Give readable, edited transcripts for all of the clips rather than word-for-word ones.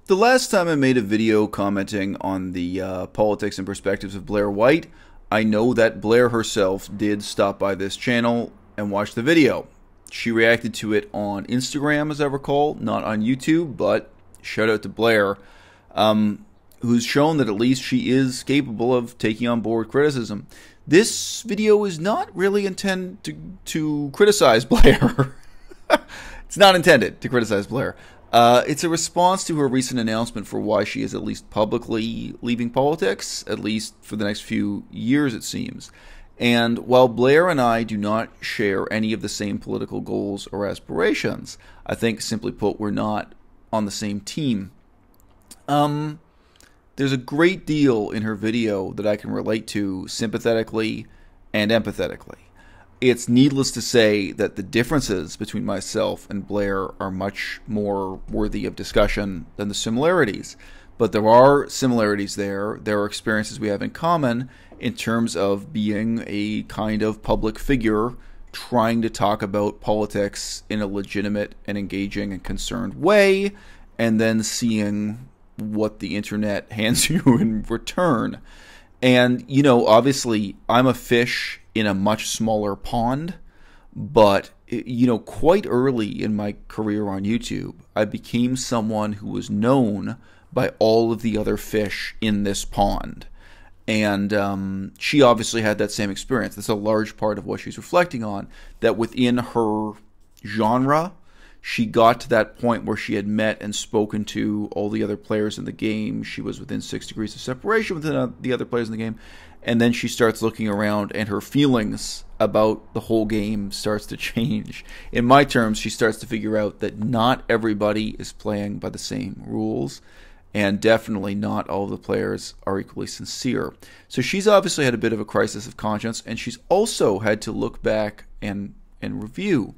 The last time I made a video commenting on the politics and perspectives of Blaire White, I know that Blaire herself did stop by this channel and watch the video. She reacted to it on Instagram, as I recall, not on YouTube, but shout out to Blaire, who's shown that at least she is capable of taking on board criticism. This video is not really intended to criticize Blaire. It's not intended to criticize Blaire. It's a response to her recent announcement for why she is at least publicly leaving politics, at least for the next few years, it seems. And while Blaire and I do not share any of the same political goals or aspirations, I think, simply put, we're not on the same team. There's a great deal in her video that I can relate to sympathetically and empathetically. It's needless to say that the differences between myself and Blaire are much more worthy of discussion than the similarities. But there are similarities there. There are experiences we have in common in terms of being a kind of public figure trying to talk about politics in a legitimate and engaging and concerned way, and then seeing what the internet hands you in return. And, you know, obviously, I'm a fish in a much smaller pond, but, you know, quite early in my career on YouTube, I became someone who was known by all of the other fish in this pond. And she obviously had that same experience. That's a large part of what she's reflecting on, that within her genre, she got to that point where she had met and spoken to all the other players in the game. She was within 6 degrees of separation with the other players in the game. And then she starts looking around, and her feelings about the whole game starts to change. In my terms, she starts to figure out that not everybody is playing by the same rules, and definitely not all of the players are equally sincere. So she's obviously had a bit of a crisis of conscience, and she's also had to look back and review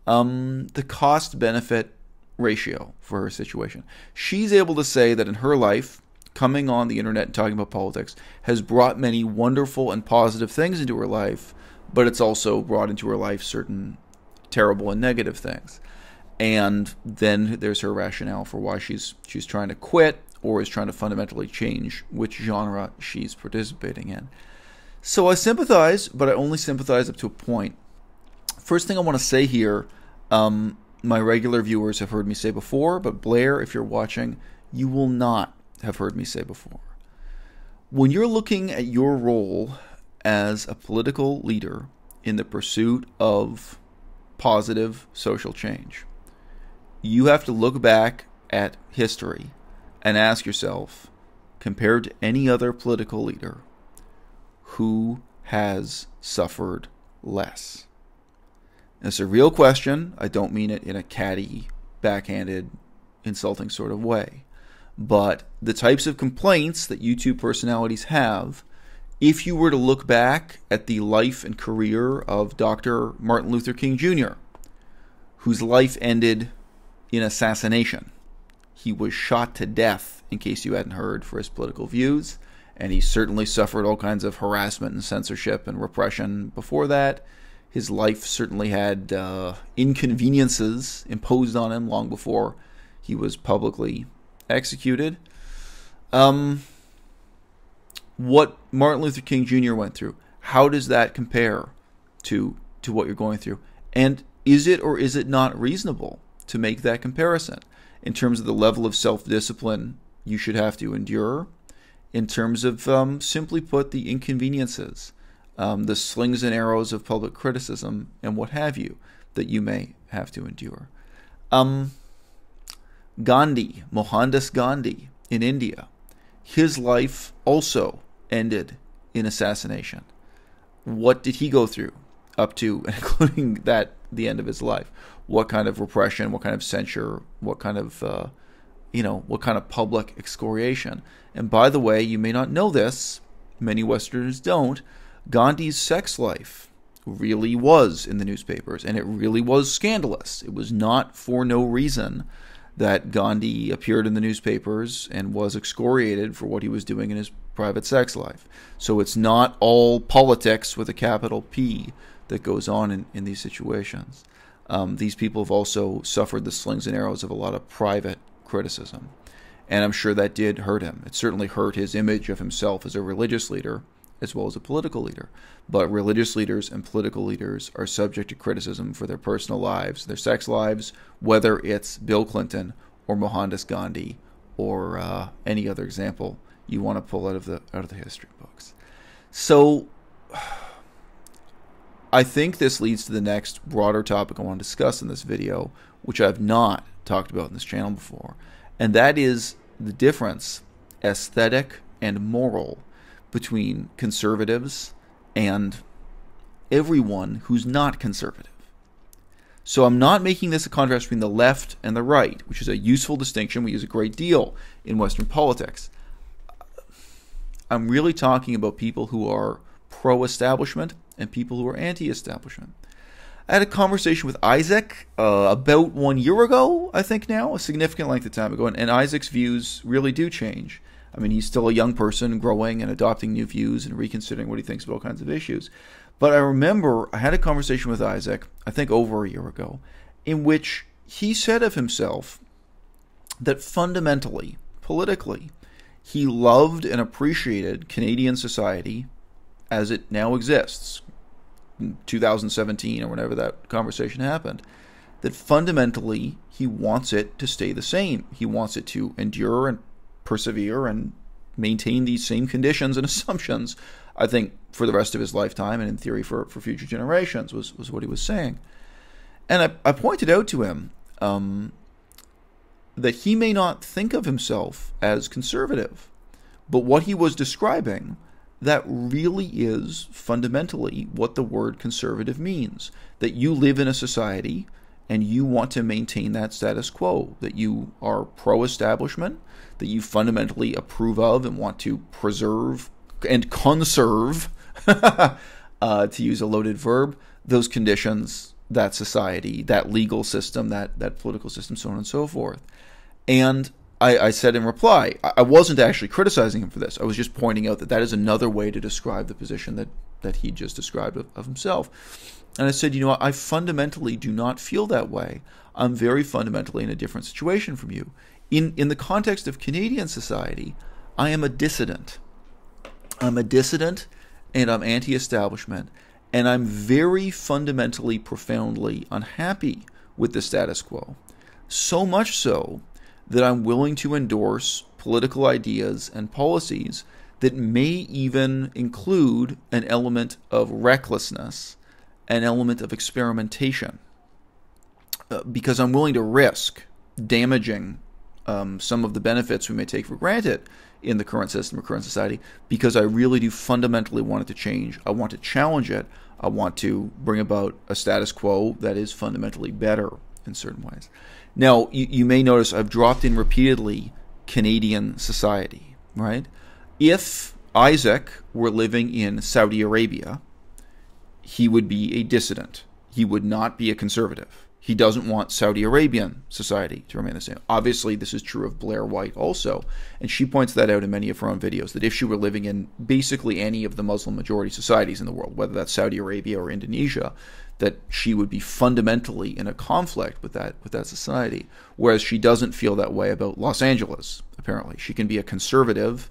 the cost-benefit ratio for her situation. She's able to say that in her life, coming on the internet and talking about politics has brought many wonderful and positive things into her life, but it's also brought into her life certain terrible and negative things. And then there's her rationale for why she's trying to quit or is trying to fundamentally change which genre she's participating in. So I sympathize, but I only sympathize up to a point. First thing I want to say here, my regular viewers have heard me say before, but Blaire, if you're watching, you will not have heard me say before. When you're looking at your role as a political leader in the pursuit of positive social change, you have to look back at history and ask yourself, compared to any other political leader, who has suffered less? And it's a real question. I don't mean it in a catty, backhanded, insulting sort of way. But the types of complaints that YouTube personalities have, if you were to look back at the life and career of Dr. Martin Luther King Jr., whose life ended in assassination. He was shot to death, in case you hadn't heard, for his political views, and he certainly suffered all kinds of harassment and censorship and repression before that. His life certainly had inconveniences imposed on him long before he was publicly executed. What Martin Luther King Jr. went through, how does that compare to what you're going through? And is it or is it not reasonable to make that comparison in terms of the level of self-discipline you should have to endure, in terms of, simply put, the inconveniences, the slings and arrows of public criticism and what have you that you may have to endure? Gandhi, Mohandas Gandhi in India, his life also ended in assassination. What did he go through up to, including the end of his life? What kind of repression, what kind of censure, what kind of, what kind of public excoriation? And by the way, you may not know this, many Westerners don't, Gandhi's sex life really was in the newspapers, and it really was scandalous. It was not for no reason that Gandhi appeared in the newspapers and was excoriated for what he was doing in his private sex life. So it's not all politics with a capital P that goes on in these situations. These people have also suffered the slings and arrows of a lot of private criticism. And I'm sure that did hurt him. It certainly hurt his image of himself as a religious leader as well as a political leader. But religious leaders and political leaders are subject to criticism for their personal lives, their sex lives, whether it's Bill Clinton or Mohandas Gandhi or any other example you want to pull out of the history books. So I think this leads to the next broader topic I want to discuss in this video, which I've not talked about in this channel before, and that is the difference, aesthetic and moral, between conservatives and everyone who's not conservative. So I'm not making this a contrast between the left and the right, which is a useful distinction we use a great deal in Western politics. I'm really talking about people who are pro-establishment and people who are anti-establishment. I had a conversation with Isaac about 1 year ago, I think now, a significant length of time ago, and Isaac's views really do change. I mean, he's still a young person growing and adopting new views and reconsidering what he thinks about all kinds of issues. But I remember I had a conversation with Isaac, I think over a year ago, in which he said of himself that fundamentally, politically, he loved and appreciated Canadian society as it now exists, in 2017 or whenever that conversation happened, that fundamentally he wants it to stay the same. He wants it to endure and persevere and maintain these same conditions and assumptions, I think, for the rest of his lifetime and in theory for future generations was what he was saying. And I pointed out to him that he may not think of himself as conservative, but what he was describing, that really is fundamentally what the word conservative means, that you live in a society and you want to maintain that status quo, that you are pro-establishment, that you fundamentally approve of and want to preserve and conserve, to use a loaded verb, those conditions, that society, that legal system, that political system, so on and so forth. And I said in reply, I wasn't actually criticizing him for this. I was just pointing out that that is another way to describe the position that he just described of himself. And I said, I fundamentally do not feel that way. I'm very fundamentally in a different situation from you. In the context of Canadian society, I am a dissident. I'm a dissident and I'm anti-establishment. And I'm very fundamentally, profoundly unhappy with the status quo. So much so that I'm willing to endorse political ideas and policies that may even include an element of recklessness, an element of experimentation, because I'm willing to risk damaging some of the benefits we may take for granted in the current system or current society, because I really do fundamentally want it to change. I want to challenge it. I want to bring about a status quo that is fundamentally better in certain ways. Now, you may notice I've dropped in repeatedly Canadian society, right? If Isaac were living in Saudi Arabia, he would be a dissident. He would not be a conservative. He doesn't want Saudi Arabian society to remain the same. Obviously, this is true of Blaire White also, and she points that out in many of her own videos, that if she were living in basically any of the Muslim majority societies in the world, whether that's Saudi Arabia or Indonesia, that she would be fundamentally in a conflict with that society, whereas she doesn't feel that way about Los Angeles, apparently. She can be a conservative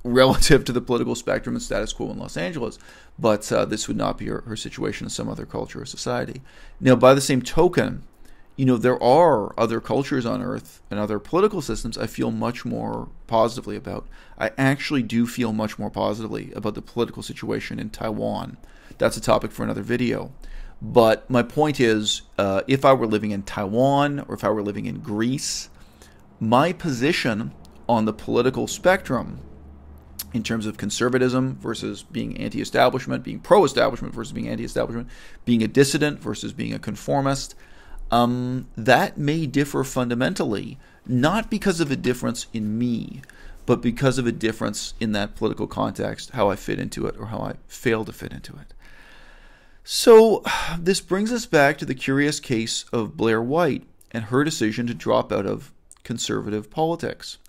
relative to the political spectrum and status quo in Los Angeles, but this would not be her situation in some other culture or society. Now, by the same token, there are other cultures on Earth and other political systems I feel much more positively about. I actually do feel much more positively about the political situation in Taiwan. That's a topic for another video. But my point is, if I were living in Taiwan or if I were living in Greece, my position on the political spectrum in terms of conservatism versus being anti-establishment, being pro-establishment versus being anti-establishment, being a dissident versus being a conformist, that may differ fundamentally, not because of a difference in me, but because of a difference in that political context, how I fit into it or how I fail to fit into it. So this brings us back to the curious case of Blaire White and her decision to drop out of conservative politics.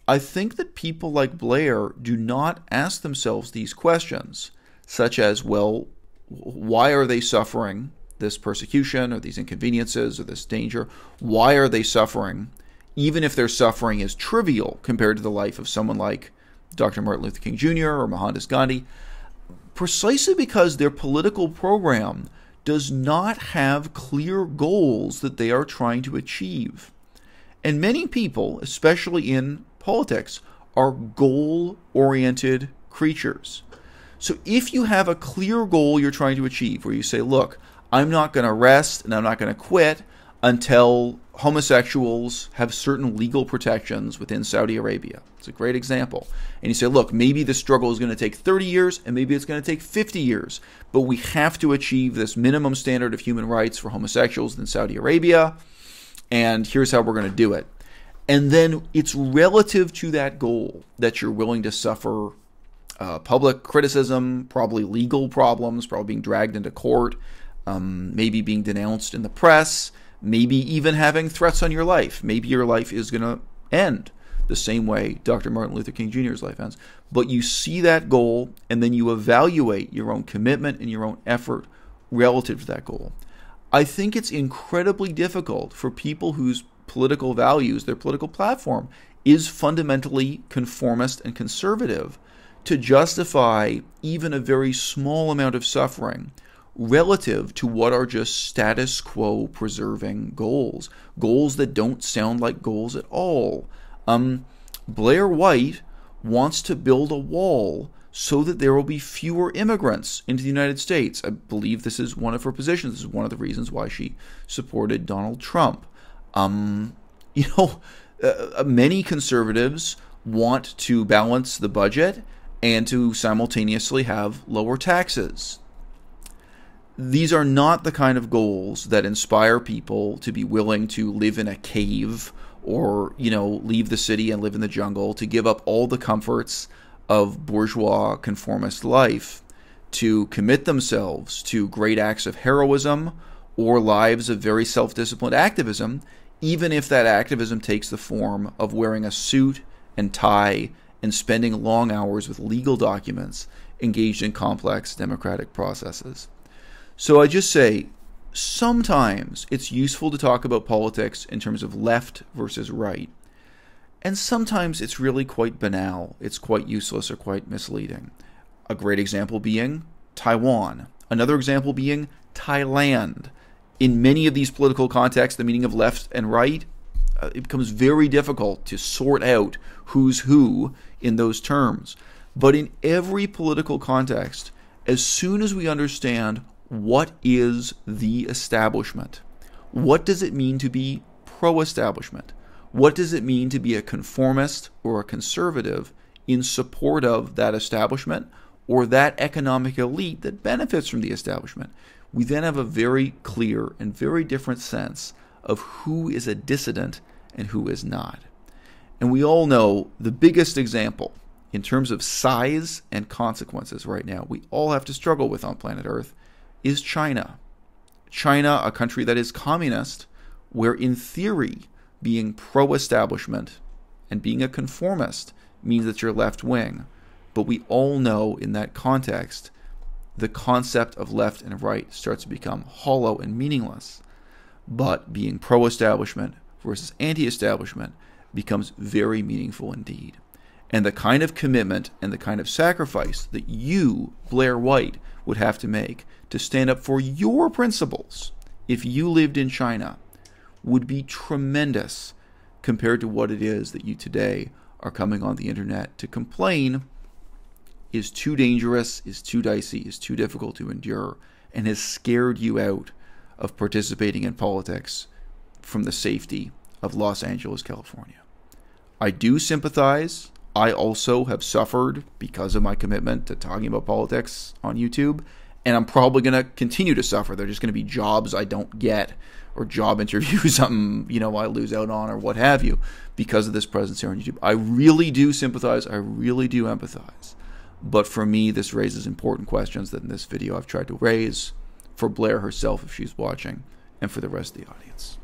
I think that people like Blaire do not ask themselves these questions, such as, well, why are they suffering this persecution or these inconveniences or this danger? Why are they suffering even if their suffering is trivial compared to the life of someone like Dr. Martin Luther King Jr. or Mohandas Gandhi, precisely because their political program does not have clear goals that they are trying to achieve. And many people, especially in politics, are goal-oriented creatures. So if you have a clear goal you're trying to achieve, where you say, look, I'm not going to rest and I'm not going to quit until homosexuals have certain legal protections within Saudi Arabia. It's a great example. And you say, look, maybe the struggle is going to take 30 years and maybe it's going to take 50 years, but we have to achieve this minimum standard of human rights for homosexuals in Saudi Arabia, and here's how we're going to do it. And then it's relative to that goal that you're willing to suffer public criticism, probably legal problems, probably being dragged into court, maybe being denounced in the press, maybe even having threats on your life. Maybe your life is going to end the same way Dr. Martin Luther King Jr.'s life ends. But you see that goal, and then you evaluate your own commitment and your own effort relative to that goal. I think it's incredibly difficult for people whose political values, their political platform, is fundamentally conformist and conservative to justify even a very small amount of suffering relative to what are just status quo preserving goals, goals that don't sound like goals at all. Blaire White wants to build a wall so that there will be fewer immigrants into the United States. I believe this is one of her positions. This is one of the reasons why she supported Donald Trump. Many conservatives want to balance the budget and to simultaneously have lower taxes. These are not the kind of goals that inspire people to be willing to live in a cave or, leave the city and live in the jungle, to give up all the comforts of bourgeois conformist life, to commit themselves to great acts of heroism or lives of very self-disciplined activism, even if that activism takes the form of wearing a suit and tie and spending long hours with legal documents engaged in complex democratic processes. So I just say, sometimes it's useful to talk about politics in terms of left versus right. And sometimes it's really quite banal. It's quite useless or quite misleading. A great example being Taiwan. Another example being Thailand. In many of these political contexts, the meaning of left and right, it becomes very difficult to sort out who's who in those terms. But in every political context, as soon as we understand what is the establishment, what does it mean to be pro-establishment, what does it mean to be a conformist or a conservative in support of that establishment or that economic elite that benefits from the establishment, we then have a very clear and very different sense of who is a dissident and who is not. And we all know the biggest example in terms of size and consequences right now we all have to struggle with on planet Earth is China. China, a country that is communist, where in theory being pro-establishment and being a conformist means that you're left-wing. But we all know in that context the concept of left and right starts to become hollow and meaningless. But being pro-establishment versus anti-establishment becomes very meaningful indeed. And the kind of commitment and the kind of sacrifice that you, Blaire White, would have to make to stand up for your principles if you lived in China would be tremendous compared to what it is that you today are coming on the internet to complain is too dangerous, is too dicey, is too difficult to endure, and has scared you out of participating in politics from the safety of Los Angeles, California. I do sympathize. I also have suffered because of my commitment to talking about politics on YouTube, and I'm probably going to continue to suffer. There are just going to be jobs I don't get or job interviews I lose out on or what have you because of this presence here on YouTube. I really do sympathize. I really do empathize. But for me, this raises important questions that in this video I've tried to raise for Blaire herself if she's watching and for the rest of the audience.